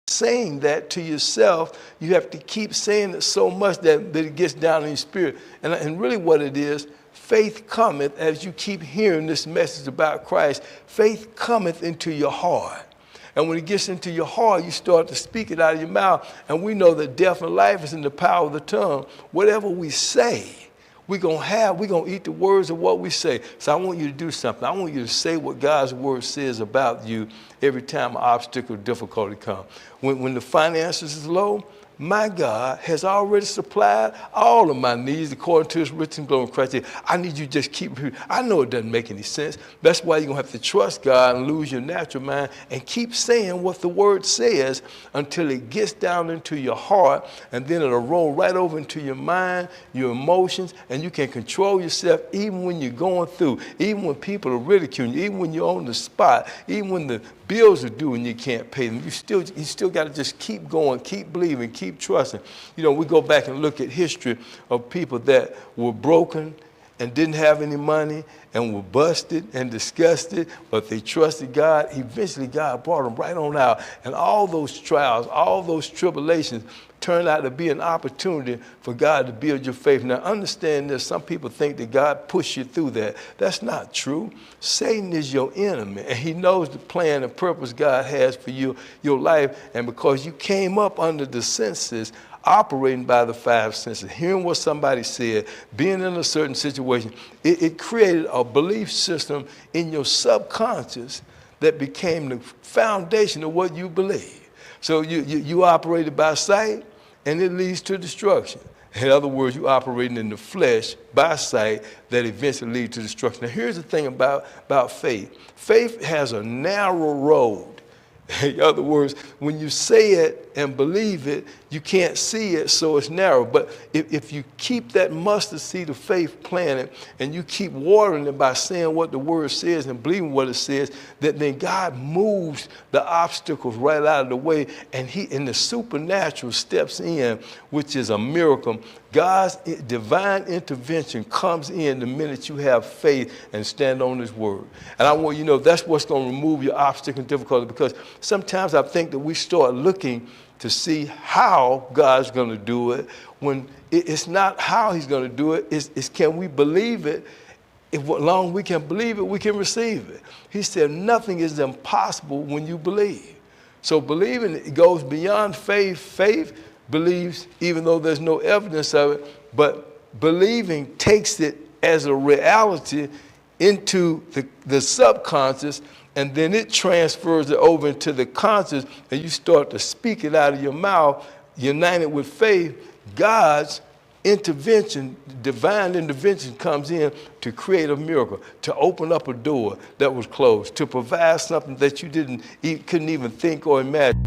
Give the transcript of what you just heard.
saying that to yourself. You have to keep saying it so much that it gets down in your spirit. And really what it is, faith cometh as you keep hearing this message about Christ. Faith cometh into your heart. And when it gets into your heart, you start to speak it out of your mouth. And we know that death and life is in the power of the tongue. Whatever we say, we're going to eat the words of what we say. So I want you to do something. I want you to say what God's word says about you every time an obstacle or difficulty comes. When the finances is low, my God has already supplied all of my needs according to his rich and glory in Christ. I need you to just keep repeating. I know it doesn't make any sense. That's why you're going to have to trust God and lose your natural mind and keep saying what the word says until it gets down into your heart, and then it'll roll right over into your mind, your emotions, and you can control yourself even when you're going through, even when people are ridiculing you, even when you're on the spot, even when the bills are due and you can't pay them. You still got to just keep going, keep believing, keep trusting. You know, we go back and look at history of people that were broken and didn't have any money and were busted and disgusted, but they trusted God. Eventually, God brought them right on out. And all those trials, all those tribulations turned out to be an opportunity for God to build your faith. Now, understand this. Some people think that God pushed you through that. That's not true. Satan is your enemy, and he knows the plan and purpose God has for you, your life. And because you came up under the senses, operating by the five senses, hearing what somebody said, being in a certain situation, it created a belief system in your subconscious that became the foundation of what you believe. So you operated by sight, and it leads to destruction. In other words, you operating in the flesh by sight that eventually leads to destruction. Now, here's the thing about faith. Faith has a narrow road. In other words, when you say it and believe it, you can't see it, so it's narrow. But if you keep that mustard seed of faith planted and you keep watering it by saying what the word says and believing what it says, then God moves the obstacles right out of the way, and the supernatural steps in, which is a miracle. God's divine intervention comes in the minute you have faith and stand on his word. And I want you to know that's what's going to remove your obstacle and difficulty, because sometimes I think that we start looking to see how God's going to do it when it's not how he's going to do it. It's can we believe it? If long we can believe it, we can receive it. He said nothing is impossible when you believe. So believing it goes beyond faith. Faith believes even though there's no evidence of it, but believing takes it as a reality into the subconscious, and then it transfers it over into the conscious, and you start to speak it out of your mouth, united with faith. God's intervention, divine intervention comes in to create a miracle, to open up a door that was closed, to provide something that you couldn't even think or imagine.